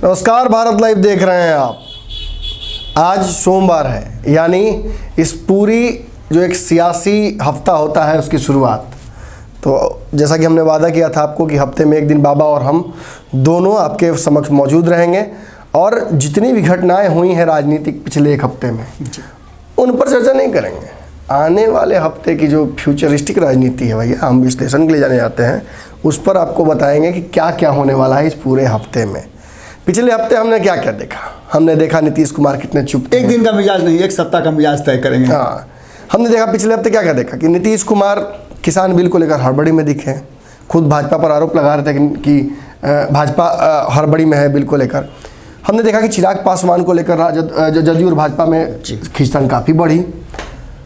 नमस्कार, भारत लाइव देख रहे हैं आप। आज सोमवार है, यानी इस पूरी जो एक सियासी हफ्ता होता है उसकी शुरुआत। तो जैसा कि हमने वादा किया था आपको कि हफ्ते में एक दिन बाबा और हम दोनों आपके समक्ष मौजूद रहेंगे और जितनी भी घटनाएं हुई हैं राजनीतिक पिछले एक हफ्ते में उन पर चर्चा नहीं करेंगे। आने वाले हफ्ते की जो फ्यूचरिस्टिक राजनीति है भैया, हम विश्लेषण के लिए जाने जाते हैं, उस पर आपको बताएंगे कि क्या क्या होने वाला है इस पूरे हफ्ते में। पिछले हफ्ते हमने क्या क्या देखा? हमने देखा नीतीश कुमार कितने चुप, एक दिन का मिजाज नहीं, एक सप्ताह का मिजाज तय करेंगे। हाँ, हमने देखा पिछले हफ्ते क्या क्या देखा कि नीतीश कुमार किसान बिल को लेकर हड़बड़ी में दिखे। खुद भाजपा पर आरोप लगा रहे थे कि भाजपा हड़बड़ी में है बिल को लेकर। हमने देखा कि चिराग पासवान को लेकर जदयू और भाजपा में खींचतान काफ़ी बढ़ी।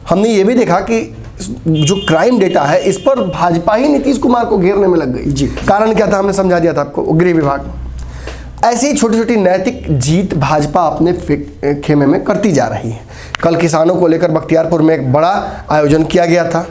हमने ये भी देखा कि जो क्राइम डेटा है इस पर भाजपा ही नीतीश कुमार को घेरने में लग गई। जी, कारण क्या था? हमने समझा दिया था आपको, गृह विभाग। ऐसी छोटी छोटी नैतिक जीत भाजपा अपने खेमे में करती जा रही है। कल किसानों को लेकर बख्तियारपुर में एक बड़ा आयोजन किया गया था,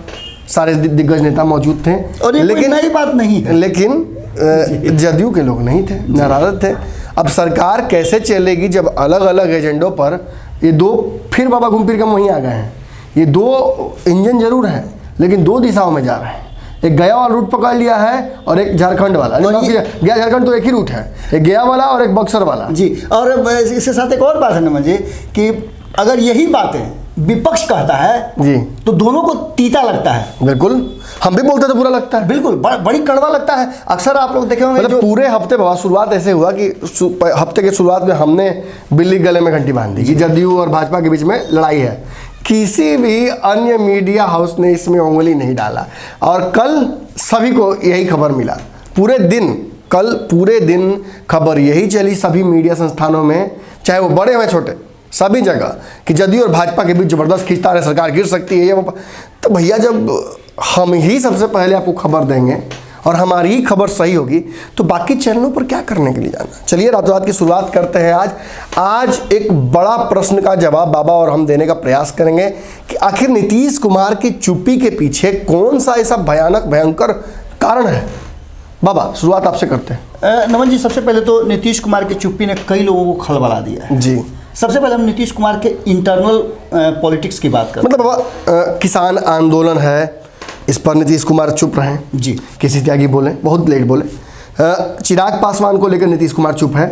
सारे दिग्गज नेता मौजूद थे, और लेकिन नई बात नहीं है, लेकिन जदयू के लोग नहीं थे, नाराज थे। अब सरकार कैसे चलेगी जब अलग अलग एजेंडों पर ये दो फिर बाबा घूम फिर के वहीं आ गए हैं। ये दो इंजन जरूर हैं लेकिन दो दिशाओं में जा रहे हैं। एक गया वाला रूट पकड़ लिया है और एक झारखंड वाला। गया झारखंड तो एक ही रूट है, एक गया वाला और एक बक्सर वाला। जी, और इसके साथ एक और बात है नमन जी कि अगर यही बातें विपक्ष कहता है जी तो दोनों को तीता लगता है। बिल्कुल, हम भी बोलते तो बुरा लगता है, बिल्कुल बड़ी कड़वा लगता है। अक्सर आप लोग देखे होंगे मतलब पूरे हफ्ते बाबा शुरुआत ऐसे हुआ कि हफ्ते के शुरुआत में हमने बिल्ली गले में घंटी बांध दी कि जदयू और भाजपा के बीच में लड़ाई है। किसी भी अन्य मीडिया हाउस ने इसमें उंगली नहीं डाला और कल सभी को यही खबर मिला। पूरे दिन, कल पूरे दिन खबर यही चली सभी मीडिया संस्थानों में, चाहे वो बड़े हैं छोटे, सभी जगह कि जदयू और भाजपा के बीच जबरदस्त खींचतान है, सरकार गिर सकती है। ये तो भैया जब हम ही सबसे पहले आपको खबर देंगे और हमारी ही खबर सही होगी तो बाकी चैनलों पर क्या करने के लिए जाना। चलिए रातों रात की शुरुआत करते हैं। आज एक बड़ा प्रश्न का जवाब बाबा और हम देने का प्रयास करेंगे कि आखिर नीतीश कुमार की चुप्पी के पीछे कौन सा ऐसा भयंकर कारण है। बाबा, शुरुआत आपसे करते हैं। नमन जी, सबसे पहले तो नीतीश कुमार की चुप्पी ने कई लोगों को खलबला दिया है। जी, सबसे पहले हम नीतीश कुमार के इंटरनल पॉलिटिक्स की बात करें। मतलब बाबा, किसान आंदोलन है, इस पर नीतीश कुमार चुप रहे जी, किसी त्यागी बोले, बहुत लेट बोले। चिराग पासवान को लेकर नीतीश कुमार चुप है।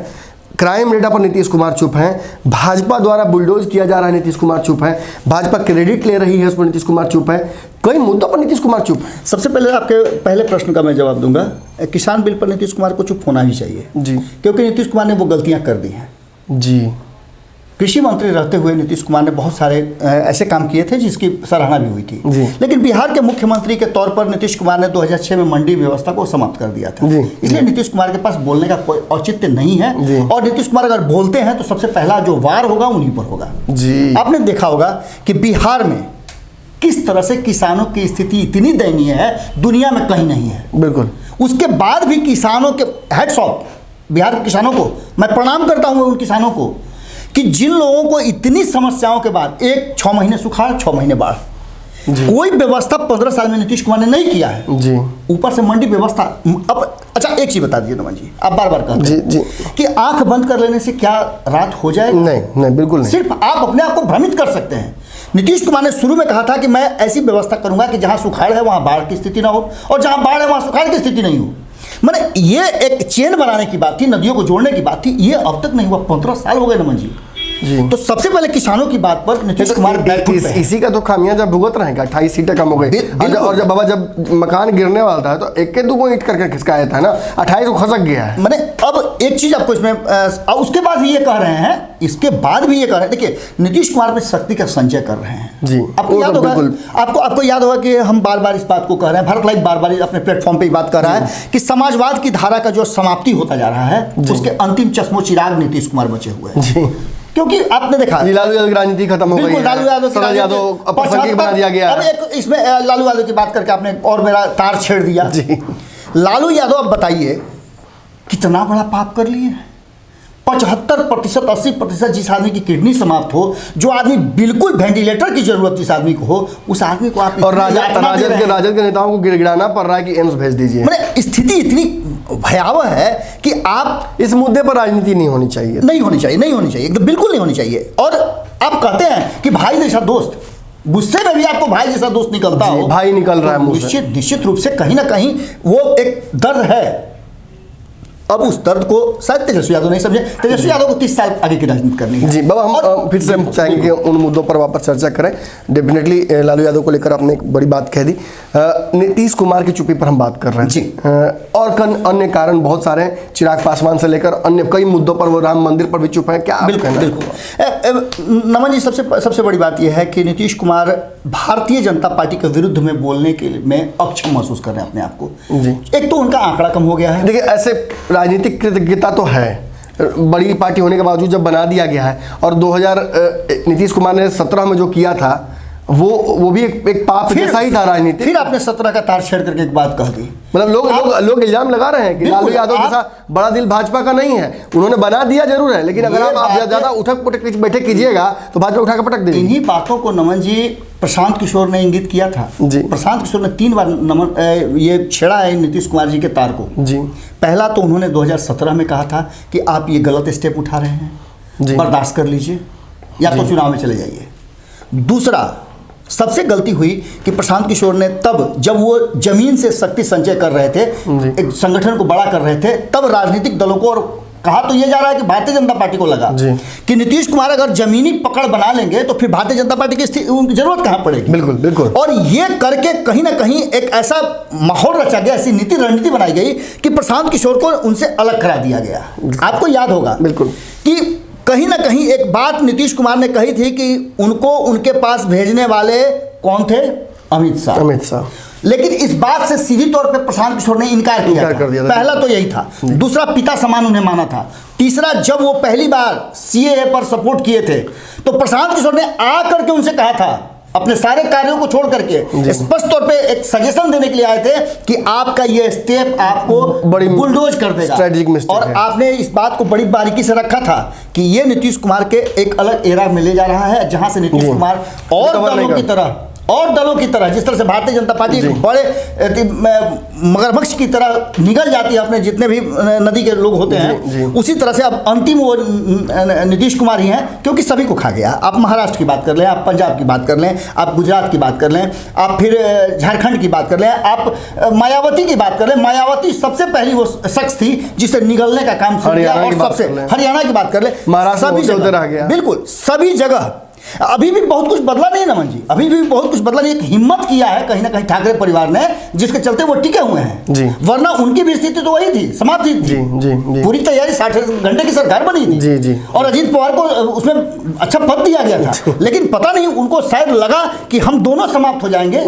क्राइम डेटा पर नीतीश कुमार चुप है। भाजपा द्वारा बुलडोज किया जा रहा है, नीतीश कुमार चुप है। भाजपा क्रेडिट ले रही है, उस पर नीतीश कुमार चुप है। कई मुद्दों पर नीतीश कुमार चुप है। सबसे पहले आपके पहले प्रश्न का मैं जवाब दूंगा। किसान बिल पर नीतीश कुमार को चुप होना ही चाहिए जी, क्योंकि नीतीश कुमार ने वो गलतियां कर दी हैं जी। कृषि मंत्री रहते हुए नीतीश कुमार ने बहुत सारे ऐसे काम किए थे जिसकी सराहना भी हुई थी, लेकिन बिहार के मुख्यमंत्री के तौर पर नीतीश कुमार ने 2006 में मंडी व्यवस्था को समाप्त कर दिया था। इसलिए नीतीश कुमार के पास बोलने का कोई औचित्य नहीं है और नीतीश कुमार अगर बोलते हैं तो सबसे पहला जो वार होगा उन्हीं पर होगा जी। आपने देखा होगा कि बिहार में किस तरह से किसानों की स्थिति इतनी दयनीय है, दुनिया में कहीं नहीं है। बिल्कुल, उसके बाद भी किसानों के हेड्स ऑफ बिहार के किसानों को मैं प्रणाम करता हूँ उन किसानों को कि जिन लोगों को इतनी समस्याओं के बाद 6 महीने सुखाड़, 6 महीने बाढ़, कोई व्यवस्था 15 साल में नीतीश कुमार ने नहीं किया है जी। ऊपर से मंडी व्यवस्था। अब अच्छा, एक चीज बता दीजिए नमन जी, आप बार बार कहते हैं जी कि आंख बंद कर लेने से क्या रात हो जाएगी? नहीं, बिल्कुल नहीं। सिर्फ आप अपने आप को भ्रमित कर सकते हैं। नीतीश कुमार ने शुरू में कहा था कि मैं ऐसी व्यवस्था करूंगा कि जहां सुखाड़ है वहां बाढ़ की स्थिति ना हो और जहां बाढ़ है वहां सुखाड़ की स्थिति नहीं हो। मैंने ये एक चेन बनाने की बात थी, नदियों को जोड़ने की बात थी, ये अब तक नहीं हुआ। 15 साल हो गए नमन जी। तो सबसे पहले किसानों की बात पर नीतीश कुमार इसी का तो खामियां जब भुगत रहेगा। 28 सीटें कम हो गई और जब बाबा जब मकान गिरने वाला था तो एक के दो को ईंट करके खिसकाया था ना, 28 को खसक गया है। मैंने अब एक चीज आपको इसमें उसके बाद भी ये कह रहे हैं, इसके बाद भी ये कह रहे हैं, देखिए नीतीश कुमार में शक्ति का संचय कर रहे हैं जी। आपको याद होगा, आपको याद होगा कि हम बार बार इस बात को कह रहे हैं, भारत लाइव बार बार अपने प्लेटफॉर्म पे बात कर रहा है कि समाजवाद की धारा का जो समाप्ति होता जा रहा है उसके अंतिम चश्मो चिराग नीतीश कुमार बचे हुए हैं। क्योंकि आपने देखा लालू यादव की राजनीति खत्म हो गई है, लालू यादव बना दिया गया। अब एक इसमें लालू यादव की बात करके आपने और मेरा तार छेड़ दिया जी। लालू यादव, अब बताइए कितना बड़ा पाप कर लिए। 75%, 80% जिस आदमी की किडनी समाप्त हो, जो आदमी बिल्कुल वेंटिलेटर की जरूरत जिस आदमी को हो, उस आदमी को आप और राजद के नेताओं को गिड़गिड़ाना पड़ रहा है कि एम्स भेज दीजिए। मैंने स्थिति इतनी भयावह है कि आप इस मुद्दे पर राजनीति नहीं होनी चाहिए। नहीं होनी चाहिए, नहीं होनी चाहिए, एकदम बिल्कुल नहीं होनी चाहिए। और आप कहते हैं कि भाई जैसा दोस्त, गुस्से में भी आपको भाई जैसा दोस्त निकलता हो, भाई निकल रहा है मुंह से। निश्चित रूप से कहीं ना कहीं वो एक दर्द है। अब उस दर्द को शायद तेजस्वी यादव नहीं समझे। तेजस्वी यादव को 30 साल आगे की राजनीति करनी है। जी बाबा, हम फिर से हम चाहेंगे कि उन मुद्दों पर वापस चर्चा करें। डेफिनेटली लालू यादव को लेकर आपने एक बड़ी बात कह दी। नीतीश कुमार की चुप्पी पर हम बात कर रहे हैं जी। और अन्य कारण बहुत सारे हैं, चिराग पासवान से लेकर अन्य कई मुद्दों पर, वो राम मंदिर पर भी चुप है। क्या बिल्कुल बिल्कुल नमन जी, सबसे बड़ी बात यह है कि नीतीश कुमार भारतीय जनता पार्टी के विरुद्ध में बोलने के में अक्षम महसूस कर रहे हैं अपने आप को। जी। एक तो उनका आंकड़ा कम हो गया है। देखिए, ऐसे राजनीतिक कृतज्ञता तो है, बड़ी पार्टी होने के बावजूद जब बना दिया गया है। और 2000 नीतीश कुमार ने 17 में जो किया था वो भी एक पाप जैसा ही था राजनीति। फिर आपने 17 का तार छेड़ करके एक बात कह दी। मतलब लोग इल्जाम लगा रहे हैं कि लालू यादव जैसा बड़ा दिल भाजपा का नहीं है। उन्होंने बना दिया जरूर है, लेकिन अगर आप ज्यादा उठक पटक बैठक कीजिएगा तो भाजपा उठा कर पटक देगी। इन्हीं बातों को नमन जी प्रशांत किशोर ने इंगित किया था। जी। प्रशांत किशोर ने 3 बार नमन ये छेड़ा है नीतीश कुमार जी के तार को। जी। पहला तो उन्होंने 2017 में कहा था कि आप ये गलत स्टेप उठा रहे हैं, बर्दाश्त कर लीजिए या तो चुनाव में चले जाइए। दूसरा, सबसे गलती हुई कि प्रशांत किशोर ने तब जब वो जमीन से शक्ति संचय कर रहे थे, एक संगठन को बड़ा कर रहे थे, तब राजनीतिक दलों को, और कहा तो ये जा रहा है कि भारतीय जनता पार्टी को लगा कि नीतीश कुमार अगर जमीनी पकड़ बना लेंगे तो फिर भारतीय जनता पार्टी की जरूरत कहां पड़ेगी। बिल्कुल बिल्कुल। और ये करके कहीं ना कहीं एक ऐसा माहौल रचा गया, ऐसी रणनीति बनाई गई कि प्रशांत किशोर को उनसे अलग करा दिया गया। आपको याद होगा बिल्कुल कि कहीं ना कहीं एक बात नीतीश कुमार ने कही थी कि उनको उनके पास भेजने वाले कौन थे? अमित शाह। लेकिन इस बात से सीधी तौर पे प्रशांत किशोर ने इनकार कर दिया था। पहला तो यही था। दूसरा, पिता समान उन्हें माना था। तीसरा, जब वो पहली बार सीएए पर सपोर्ट किए थे तो प्रशांत किशोर ने आकर के उनसे कहा था, अपने सारे कार्यों को छोड़ करके स्पष्ट तौर पे एक सजेशन देने के लिए आए थे कि आपका ये स्टेप आपको बड़ी बुलडोज कर देगा। स्ट्रेटेजिक मिस्टेक और आपने इस बात को बड़ी बारीकी से रखा था कि ये नीतीश कुमार के एक अलग एरा में ले जा रहा है, जहां से नीतीश कुमार और दलों की तरह जिस तरह से भारतीय जनता पार्टी बड़े मगरमच्छ की तरह निगल जाती है अपने जितने भी नदी के लोग होते हैं, उसी तरह से अब अंतिम वो नीतीश कुमार ही हैं, क्योंकि सभी को खा गया। आप महाराष्ट्र की बात कर लें, आप पंजाब की बात कर लें, आप गुजरात की बात कर लें, आप फिर झारखंड की बात कर लें, आप मायावती की बात कर लें। मायावती सबसे पहली वो शख्स थी जिसे निगलने का काम शुरू किया। और सबसे हरियाणा की बात कर लें, सभी जगह, बिल्कुल सभी जगह अभी भी बहुत कुछ बदला नहीं नमन जी, अभी भी बहुत कुछ बदला नहीं। एक हिम्मत किया है कहीं ना कहीं ठाकरे परिवार ने, जिसके चलते वो टिके हुए हैं। वरना उनकी भी स्थिति तो वही थी, समाप्त थी। पूरी तैयारी 60 घंटे की सरकार बनी थी और अजीत पवार को उसमें अच्छा पद दिया गया था, लेकिन पता नहीं उनको शायद लगा कि हम दोनों समाप्त हो जाएंगे।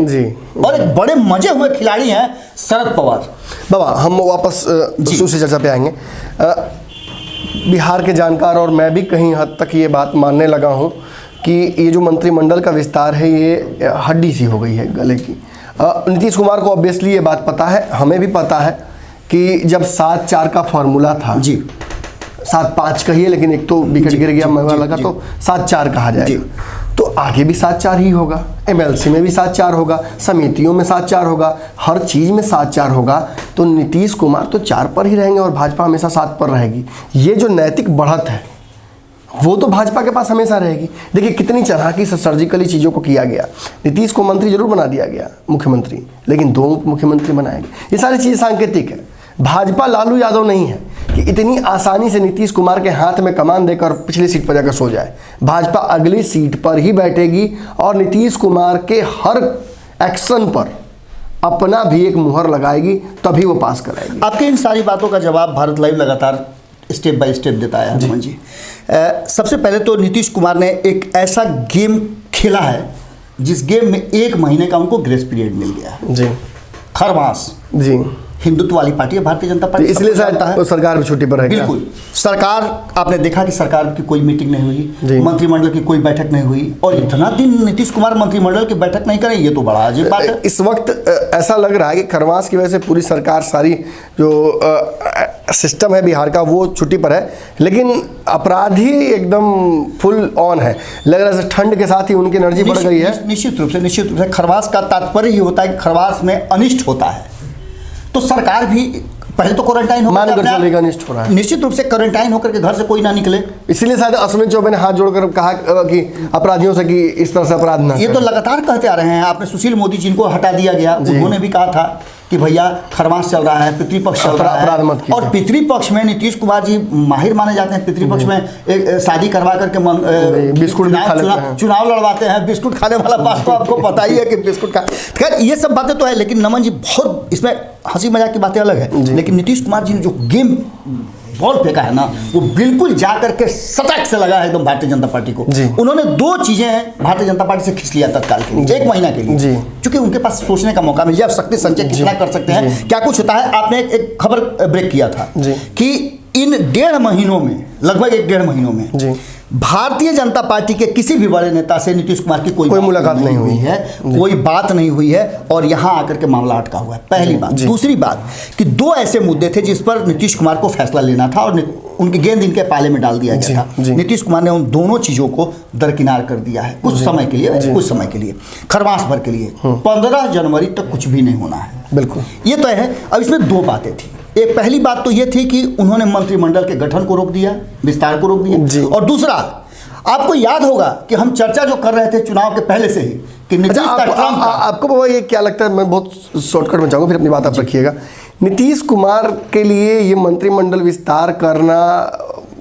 और एक बड़े मजे हुए खिलाड़ी हैं शरद पवार। बाबा, हम वापस दूसरी चर्चा पे आएंगे। बिहार के जानकार और मैं भी कहीं हद तक ये बात मानने लगा हूँ कि ये जो मंत्रिमंडल का विस्तार है ये हड्डी सी हो गई है गले की। नीतीश कुमार को ऑब्वियसली ये बात पता है, हमें भी पता है कि जब 7-4 का फॉर्मूला था, 7-5 कहिए, लेकिन एक तो विकेट गिर गया मवा लगा, तो 7-4 कहा जाएगा। तो आगे भी 7-4 ही होगा, एमएलसी में भी 7-4 होगा, समितियों में 7-4 होगा, हर चीज़ में 7-4 होगा। तो नीतीश कुमार तो 4 पर ही रहेंगे और भाजपा हमेशा 7 पर रहेगी। ये जो नैतिक बढ़त है वो तो भाजपा के पास हमेशा रहेगी। देखिए कितनी चालाकी से सर्जिकली चीज़ों को किया गया। नीतीश को मंत्री जरूर बना दिया गया मुख्यमंत्री, लेकिन 2 मुख्यमंत्री बनाए गए। ये सारी चीज़ सांकेतिक है। भाजपा लालू यादव नहीं है कि इतनी आसानी से नीतीश कुमार के हाथ में कमान देकर पिछली सीट पर जाकर सो जाए। भाजपा अगली सीट पर ही बैठेगी और नीतीश कुमार के हर एक्शन पर अपना भी एक मुहर लगाएगी, तभी वो पास कराएगी। आपकी इन सारी बातों का जवाब भारत लाइव लगातार स्टेप बाय स्टेप देता है हनुमान जी। सबसे पहले तो नीतीश कुमार ने एक ऐसा गेम खेला है जिस गेम में 1 महीने का उनको ग्रेस पीरियड मिल गया। खरमास हिंदुत्व वाली पार्टी है भारतीय जनता पार्टी, इसलिए शायद सरकार भी छुट्टी पर है। बिल्कुल, सरकार आपने देखा कि सरकार की कोई मीटिंग नहीं हुई, मंत्रिमंडल की कोई बैठक नहीं हुई, और इतना दिन नीतीश कुमार मंत्रिमंडल की बैठक नहीं करें, ये तो बड़ा अजीब बात है। इस वक्त ऐसा लग रहा है कि खरमास की वजह से पूरी सरकार, सारी जो सिस्टम है बिहार का, वो छुट्टी पर है, लेकिन अपराधी एकदम फुल ऑन है। लग रहा है ठंड के साथ ही उनकी एनर्जी बढ़ गई है। निश्चित रूप से खरवास का तात्पर्य ही होता है कि खरवास में अनिष्ट होता है, तो सरकार भी पहले तो क्वारंटाइन हो अनिष्ट हो रहा है, निश्चित रूप से क्वारंटाइन होकर के घर से कोई ना निकले। इसीलिए शायद अश्विनी चौबे ने हाथ जोड़कर कहा कि अपराधियों से कि इस तरह से अपराध ना ये तो लगातार कहते आ रहे हैं। आपने सुशील मोदी जिनको हटा दिया गया, उन्होंने भी कहा था कि भैया खरमास चल रहा है, पितृपक्ष चल रहा है, और पितृपक्ष में नीतीश कुमार जी माहिर माने जाते हैं। पितृपक्ष में एक शादी करवा करके बिस्कुट चुनाव लड़वाते हैं, बिस्कुट खाने वाला बात तो आपको पता ही है कि बिस्कुट खा। खैर ये सब बातें तो है, लेकिन नमन जी बहुत इसमें हंसी मजाक की बातें अलग है, लेकिन नीतीश कुमार जी ने जो गेम बॉल फेंका है ना, वो बिल्कुल जा करके सटक से लगा है एकदम भारतीय जनता पार्टी को। उन्होंने दो चीजें भारतीय जनता पार्टी से खींच लिया तत्काल के लिए, 1 महीना के लिए, क्योंकि उनके पास सोचने का मौका मिल गया, शक्ति संचय कितना कर सकते हैं, क्या कुछ होता है। आपने एक खबर ब्रेक किया था कि इन 1.5 महीनों में, लगभग 1.5 महीनों में भारतीय जनता पार्टी के किसी भी बड़े नेता से नीतीश कुमार की कोई मुलाकात नहीं हुई है, कोई बात नहीं हुई है, और यहां आकर के मामला अटका हुआ है। पहली बात। दूसरी बात कि 2 ऐसे मुद्दे थे जिस पर नीतीश कुमार को फैसला लेना था, और उनकी गेंद इनके पाले में डाल दिया गया था। नीतीश कुमार ने उन दोनों चीजों को दरकिनार कर दिया है कुछ समय के लिए, कुछ समय के लिए, खरमास भर के लिए। 15 जनवरी तक कुछ भी नहीं होना है, बिल्कुल ये तो है। अब इसमें 2 बातें थी। एक पहली बात तो ये थी कि उन्होंने मंत्रिमंडल के गठन को रोक दिया, विस्तार को रोक दिया, और दूसरा आपको याद होगा कि हम चर्चा जो कर रहे थे चुनाव के पहले से ही कि नीतीश आपको बाबा ये क्या लगता है, मैं बहुत शॉर्टकट में जाऊंगा, फिर अपनी बात आप रखिएगा। नीतीश कुमार के लिए ये मंत्रिमंडल विस्तार करना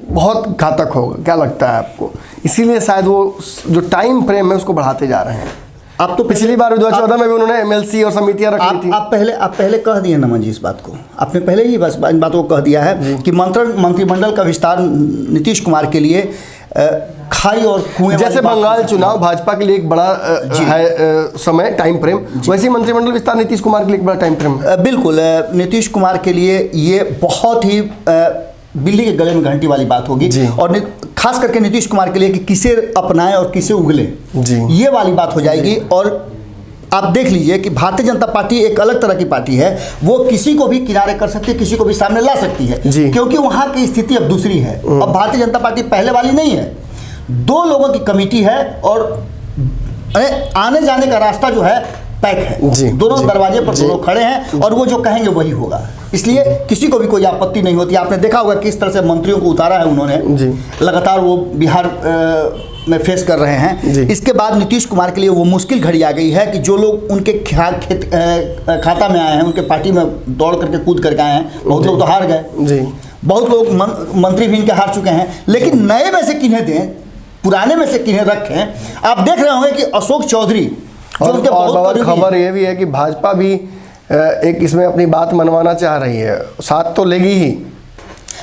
बहुत घातक होगा, क्या लगता है आपको? इसीलिए शायद वो जो टाइम फ्रेम है उसको बढ़ाते जा रहे हैं। अब तो पिछली बार 2014 में भी उन्होंने एमएलसी और समितियां रखी थी। आप पहले कह दिए नमन जी इस बात को, आपने पहले ही बस इन बातों को कह दिया है कि मंत्रिमंडल का विस्तार नीतीश कुमार के लिए खाई और कुएं, जैसे बंगाल चुनाव भाजपा के लिए एक बड़ा है समय टाइम फ्रेम, वैसे मंत्रिमंडल विस्तार नीतीश कुमार के लिए एक बड़ा टाइम फ्रेम। बिल्कुल, नीतीश कुमार के लिए ये बहुत ही बिल्ली के गले में घंटी वाली बात होगी, और खास करके नीतीश कुमार के लिए कि किसे अपनाएं और किसे उगले, ये वाली बात हो जाएगी। और आप देख लीजिए कि भारतीय जनता पार्टी एक अलग तरह की पार्टी है, वो किसी को भी किनारे कर सकती है, किसी को भी सामने ला सकती है, क्योंकि वहां की स्थिति अब दूसरी है। अब भारतीय जनता पार्टी पहले वाली नहीं है, 2 लोगों की कमेटी है, और आने जाने का रास्ता जो है पैक है, दोनों दरवाजे पर दोनों खड़े हैं, और वो जो कहेंगे वही होगा, इसलिए किसी को भी कोई आपत्ति नहीं होती। आपने देखा होगा किस तरह से मंत्रियों को उतारा है उन्होंने, लगातार वो बिहार में फेस कर रहे हैं। इसके बाद नीतीश कुमार के लिए वो मुश्किल घड़ी आ गई है कि जो लोग उनके खाता में आए हैं, उनके पार्टी में दौड़ करके कूद करके आए हैं, बहुत लोग तो हार गए, बहुत लोग मंत्री भी इनके हार चुके हैं, लेकिन नए में से किन्हें दें, पुराने में से किन्हें रखें। आप देख रहे होंगे कि अशोक चौधरी, और खबर ये भी है कि भाजपा भी एक इसमें अपनी बात मनवाना चाह रही है, साथ तो लेगी ही,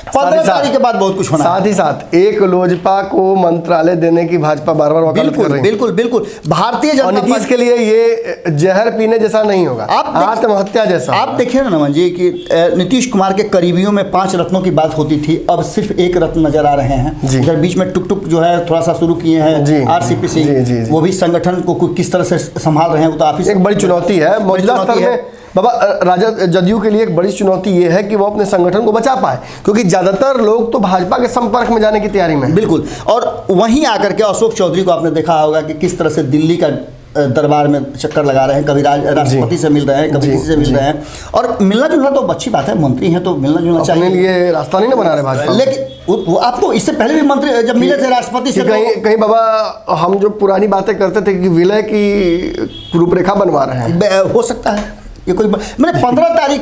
15 तारीख के बाद बहुत कुछ होना, साथ ही साथ एक लोजपा को मंत्रालय देने की भाजपा बार बार वकालत कर रही है। बिल्कुल भारतीय जनता पार्टी नीतीश के लिए ये जहर पीने जैसा नहीं होगा, आत्महत्या जैसा। आप देखिए ना नमन जी कि नीतीश कुमार के करीबियों में 5 रत्नों की बात होती थी, अब सिर्फ 1 रत्न नजर आ रहे हैं। इधर बीच में टुक जो है थोड़ा सा शुरू किए हैं आरसीपी, वो भी संगठन को किस तरह से संभाल रहे हैं, वो तो आप एक बड़ी चुनौती है मौजूदा स्तर में। बाबा राजद जदयू के लिए एक बड़ी चुनौती ये है कि वो अपने संगठन को बचा पाए, क्योंकि ज्यादातर लोग तो भाजपा के संपर्क में जाने की तैयारी में। बिल्कुल, और वहीं आकर के अशोक चौधरी को आपने देखा होगा कि किस तरह से दिल्ली का दरबार में चक्कर लगा रहे हैं, कभी राष्ट्रपति से मिल रहे हैं, कभी किसी से मिल रहे हैं, और मिलना जुलना तो अच्छी बात है, मंत्री हैं तो मिलना जुलना चाहिए, लिए रास्ता नहीं ना बना रहे भाजपा। लेकिन वो आपको इससे पहले भी मंत्री जब मिले थे राष्ट्रपति से, कहीं बाबा हम जो पुरानी बातें करते थे कि विलय की रूपरेखा बनवा रहे हैं, हो सकता है ये कोई, मैंने 15 तारीख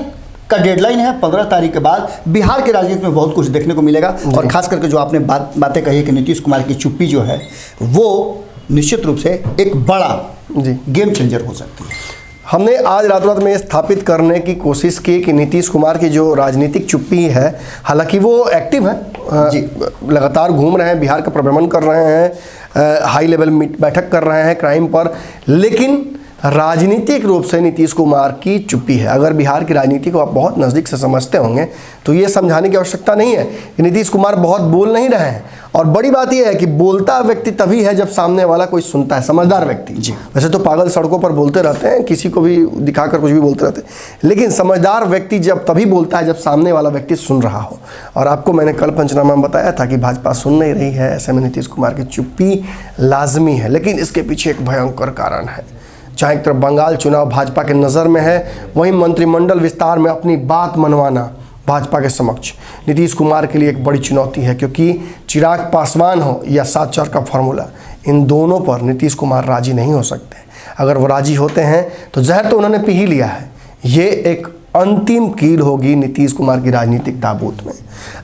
का डेडलाइन है, 15 तारीख के बाद बिहार के राजनीति में बहुत कुछ देखने को मिलेगा। और खास करके जो आपने बातें कही कि नीतीश कुमार की चुप्पी जो है वो निश्चित रूप से एक बड़ा गेम चेंजर हो सकती है। हमने आज रात में स्थापित करने की कोशिश की कि नीतीश कुमार की जो राजनीतिक चुप्पी है, हालांकि वो एक्टिव है, लगातार घूम रहे हैं, बिहार का भ्रमण कर रहे हैं, हाई लेवल बैठक कर रहे हैं क्राइम पर, लेकिन राजनीतिक रूप से नीतीश कुमार की चुप्पी है। अगर बिहार की राजनीति को आप बहुत नज़दीक से समझते होंगे तो ये समझाने की आवश्यकता नहीं है कि नीतीश कुमार बहुत बोल नहीं रहे हैं, और बड़ी बात यह है कि बोलता व्यक्ति तभी है जब सामने वाला कोई सुनता है, समझदार व्यक्ति। वैसे तो पागल सड़कों पर बोलते रहते हैं, किसी को भी दिखाकर कुछ भी बोलते रहते हैं, लेकिन समझदार व्यक्ति जब तभी बोलता है जब सामने वाला व्यक्ति सुन रहा हो। और आपको मैंने कल पंचनामा में बताया था कि भाजपा सुन नहीं रही है, ऐसे में नीतीश कुमार की चुप्पी लाजमी है, लेकिन इसके पीछे एक भयंकर कारण है। जहाँ एक तरफ बंगाल चुनाव भाजपा के नज़र में है, वहीं मंत्रिमंडल विस्तार में अपनी बात मनवाना भाजपा के समक्ष नीतीश कुमार के लिए एक बड़ी चुनौती है, क्योंकि चिराग पासवान हो या 7 चार का फॉर्मूला, इन दोनों पर नीतीश कुमार राजी नहीं हो सकते। अगर वो राजी होते हैं तो जहर तो उन्होंने पी ही लिया है। ये एक अंतिम कील होगी नीतीश कुमार की राजनीतिक ताबूत में।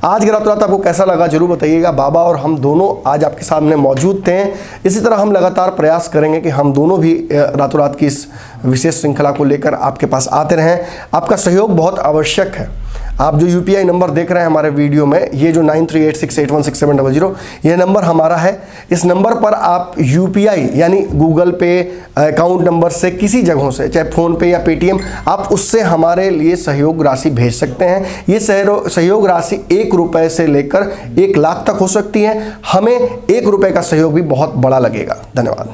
आज की रातों रात आपको कैसा लगा जरूर बताइएगा। बाबा और हम दोनों आज आपके सामने मौजूद थे। इसी तरह हम लगातार प्रयास करेंगे कि हम दोनों भी रातों रात की इस विशेष श्रृंखला को लेकर आपके पास आते रहें। आपका सहयोग बहुत आवश्यक है। आप जो UPI नंबर देख रहे हैं हमारे वीडियो में, ये जो 9386816700, ये नंबर हमारा है। इस नंबर पर आप UPI यानी गूगल पे अकाउंट नंबर से किसी जगहों से, चाहे फ़ोन पे या पेटीएम, आप उससे हमारे लिए सहयोग राशि भेज सकते हैं। ये सहयोग राशि 1 रुपये से लेकर 1 लाख तक हो सकती है। हमें 1 रुपये का सहयोग भी बहुत बड़ा लगेगा। धन्यवाद।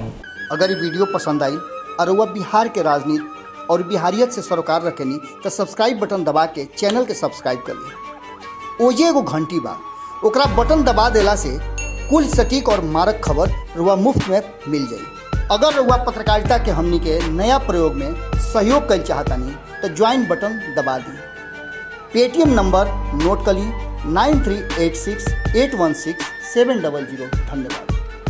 अगर ये वीडियो पसंद आई और वह बिहार के राजनीति और बिहारियत से सरोकार रखेनी तो सब्सक्राइब बटन दबा के चैनल के सब्सक्राइब कर ली। ओजे एगो घंटी बा, ओकरा बटन दबा देला से कुल सटीक और मारक खबर रुआ मुफ्त में मिल जाई। अगर रुआ पत्रकारिता के हमनी के नया प्रयोग में सहयोग कर चाहतानी तो ज्वाइन बटन दबा दी। पेटीएम नंबर नोट कर ली 9386816700। धन्यवाद।